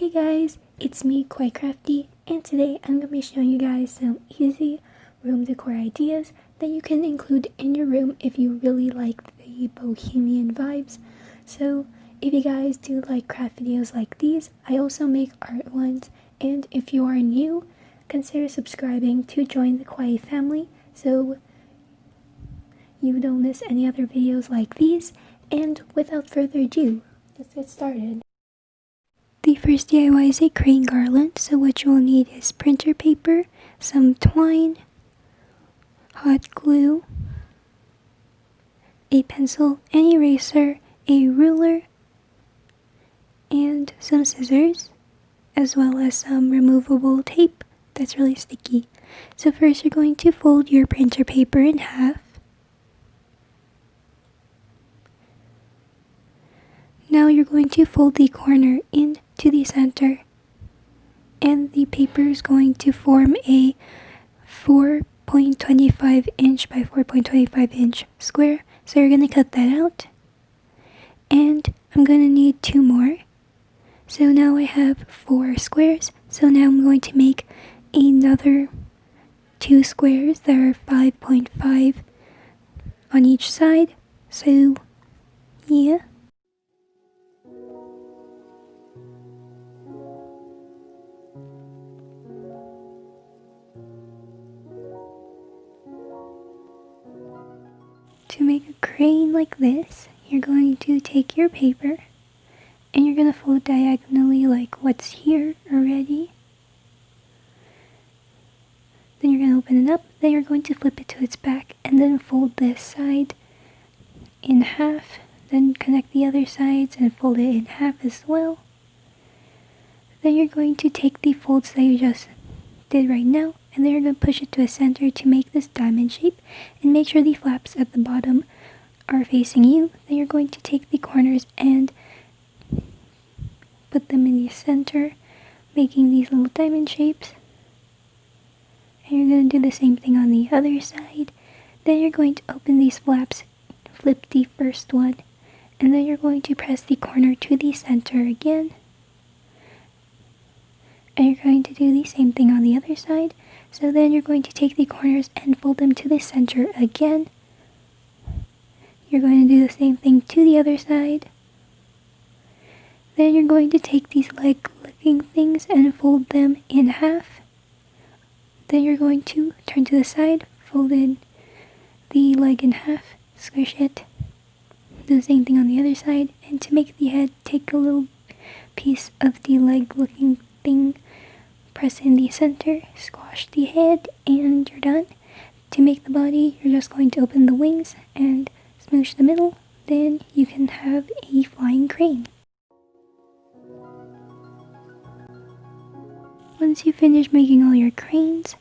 Hey guys, it's me, Kawaii Crafty, and today I'm going to be showing you guys some easy room decor ideas that you can include in your room if you really like the bohemian vibes. So if you guys do like craft videos like these, I also make art ones, and if you are new, consider subscribing to join the Kawaii family so you don't miss any other videos like these. And without further ado, let's get started. The first DIY is a crane garland, so what you'll need is printer paper, some twine, hot glue, a pencil and eraser, a ruler, and some scissors, as well as some removable tape that's really sticky. So first you're going to fold your printer paper in half. Now you're going to fold the corner into the center, and the paper is going to form a 4.25 inch by 4.25 inch square. So you're going to cut that out, and I'm going to need 2 more. So now I have 4 squares. So now I'm going to make another 2 squares that are 5.5 on each side. So yeah. To make a crane like this, you're going to take your paper and you're going to fold diagonally like what's here already. Then you're going to open it up, then you're going to flip it to its back and then fold this side in half, then connect the other sides and fold it in half as well. Then you're going to take the folds that you just did right now, and then you're going to push it to a center to make this diamond shape, and make sure the flaps at the bottom are facing you. Then you're going to take the corners and put them in the center, making these little diamond shapes. And you're going to do the same thing on the other side. Then you're going to open these flaps, flip the first one, and then you're going to press the corner to the center again. And you're going to do the same thing on the other side. So then you're going to take the corners and fold them to the center again. You're going to do the same thing to the other side. Then you're going to take these leg-looking things and fold them in half. Then you're going to turn to the side, fold in the leg in half, squish it. Do the same thing on the other side. And to make the head, take a little piece of the leg-looking thing, press in the center, squash the head, and you're done. To make the body, you're just going to open the wings and smoosh the middle. Then you can have a flying crane. Once you finish making all your cranes,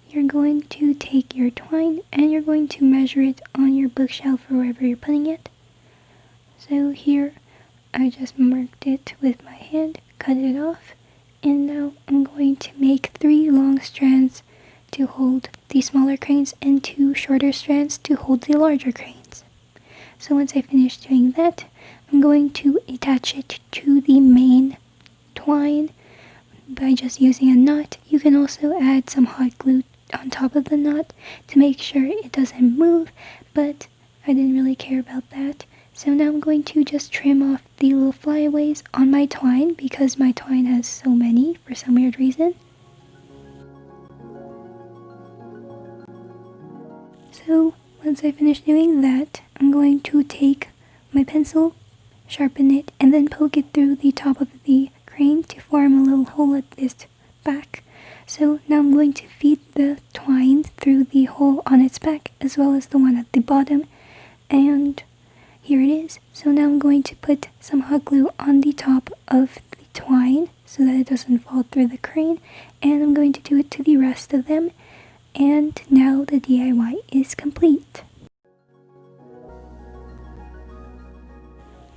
you're going to take your twine and you're going to measure it on your bookshelf or wherever you're putting it. So here, I just marked it with my hand, cut it off. And now I'm going to make 3 long strands to hold the smaller cranes and 2 shorter strands to hold the larger cranes. So once I finish doing that, I'm going to attach it to the main twine by just using a knot. You can also add some hot glue on top of the knot to make sure it doesn't move, but I didn't really care about that. So now I'm going to just trim off the little flyaways on my twine because my twine has so many for some weird reason. So once I finish doing that, I'm going to take my pencil, sharpen it, and then poke it through the top of the crane to form a little hole at this back. So now I'm going to feed the twine through the hole on its back as well as the one at the bottom, and here it is. So now I'm going to put some hot glue on the top of the twine so that it doesn't fall through the crane, and I'm going to do it to the rest of them. And now the DIY is complete.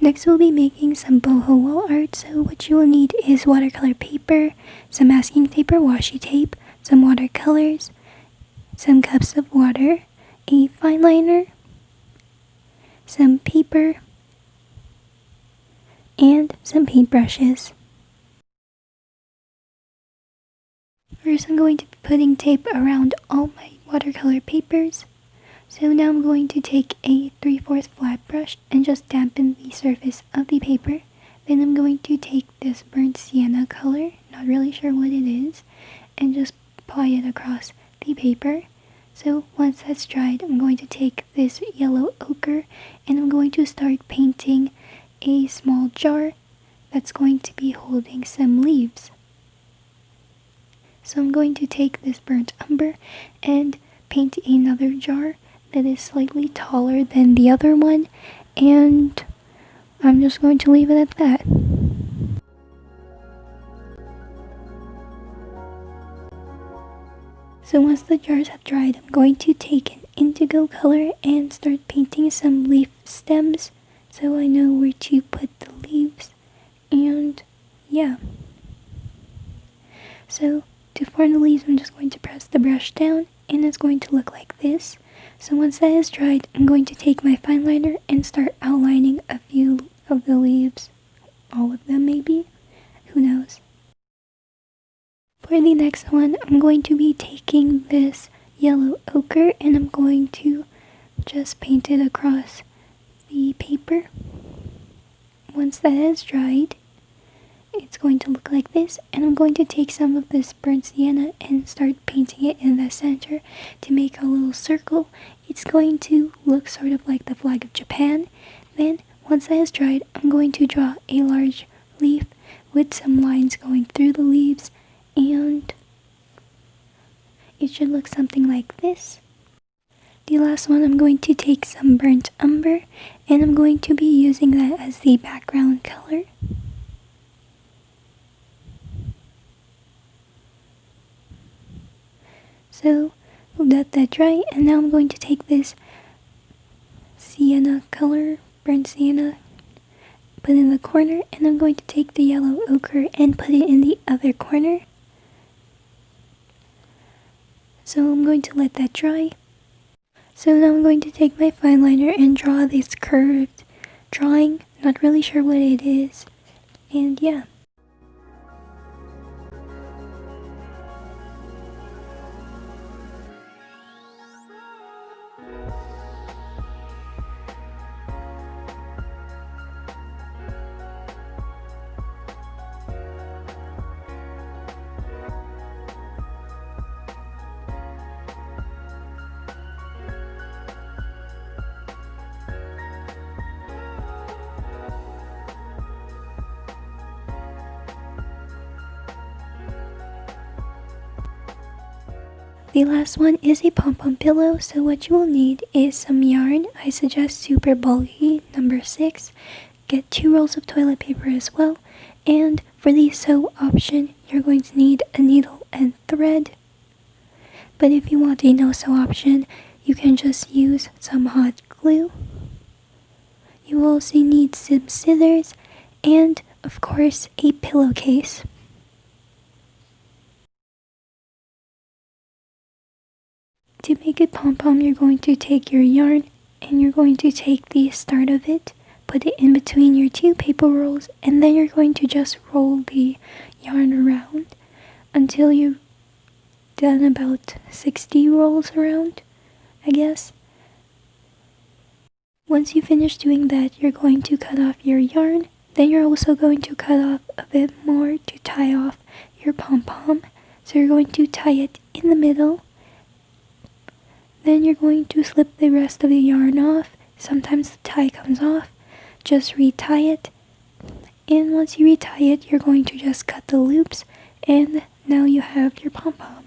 Next we'll be making some boho wall art. So what you will need is watercolor paper, some masking tape or washi tape, some watercolors, some cups of water, a fine liner, some paper, and some paintbrushes. First, I'm going to be putting tape around all my watercolor papers. So now I'm going to take a 3/4 flat brush and just dampen the surface of the paper. Then I'm going to take this burnt sienna color, not really sure what it is, and just apply it across the paper. So once that's dried, I'm going to take this yellow ochre and I'm going to start painting a small jar that's going to be holding some leaves. So I'm going to take this burnt umber and paint another jar that is slightly taller than the other one, and I'm just going to leave it at that. So once the jars have dried, I'm going to take an indigo color and start painting some leaf stems so I know where to put the leaves, and yeah. So to form the leaves, I'm just going to press the brush down and it's going to look like this. So once that is dried, I'm going to take my fine liner and start outlining a few of the leaves. All of them maybe? Who knows? For the next one, I'm going to be taking this yellow ochre and I'm going to just paint it across the paper. Once that is dried, it's going to look like this, and I'm going to take some of this burnt sienna and start painting it in the center to make a little circle. It's going to look sort of like the flag of Japan. Then once that is dried, I'm going to draw a large leaf with some lines going through the leaves, and it should look something like this. The last one, I'm going to take some burnt umber and I'm going to be using that as the background color. So we'll let that dry, and now I'm going to take this sienna color, burnt sienna, put it in the corner, and I'm going to take the yellow ochre and put it in the other corner. So I'm going to let that dry. So now I'm going to take my fine liner and draw this curved drawing, not really sure what it is, and yeah. The last one is a Pom Pom Pillow, so what you will need is some yarn. I suggest super bulky, number 6. Get 2 rolls of toilet paper as well. And for the sew option, you're going to need a needle and thread. But if you want a no sew option, you can just use some hot glue. You will also need some scissors and, of course, a pillowcase. To make a pom-pom, you're going to take your yarn and you're going to take the start of it, put it in between your 2 paper rolls, and then you're going to just roll the yarn around until you've done about 60 rolls around, I guess. Once you finish doing that, you're going to cut off your yarn. Then you're also going to cut off a bit more to tie off your pom-pom. So you're going to tie it in the middle. Then you're going to slip the rest of the yarn off. Sometimes the tie comes off. Just retie it. And once you retie it, you're going to just cut the loops. And now you have your pom-pom.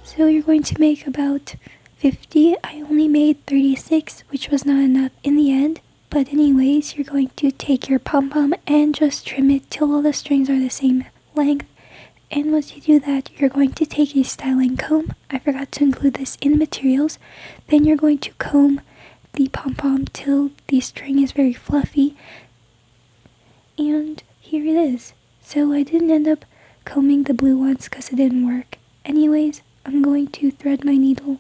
So you're going to make about 50. I only made 36, which was not enough in the end. But anyways, you're going to take your pom-pom and just trim it till all the strings are the same length. And once you do that, you're going to take a styling comb. I forgot to include this in the materials. Then you're going to comb the pom-pom till the string is very fluffy. And here it is. So I didn't end up combing the blue ones because it didn't work. Anyways, I'm going to thread my needle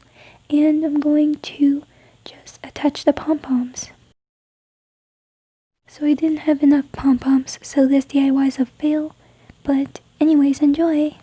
and I'm going to just attach the pom-poms. So I didn't have enough pom-poms, so this DIY is a fail. But anyways, enjoy!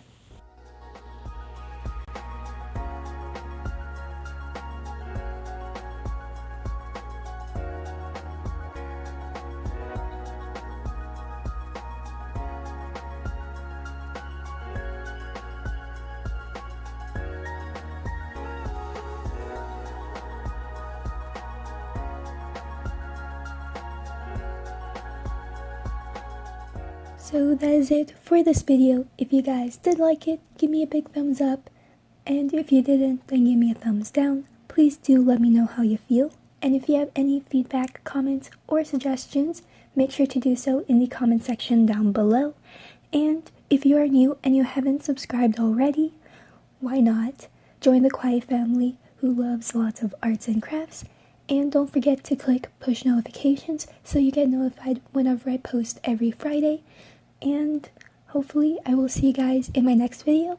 So that is it for this video. If you guys did like it, give me a big thumbs up. And if you didn't, then give me a thumbs down. Please do let me know how you feel. And if you have any feedback, comments, or suggestions, make sure to do so in the comment section down below. And if you are new and you haven't subscribed already, why not join the Kawaii family who loves lots of arts and crafts. And don't forget to click push notifications so you get notified whenever I post every Friday. And hopefully I will see you guys in my next video.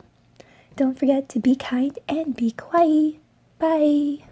Don't forget to be kind and be kawaii. Bye!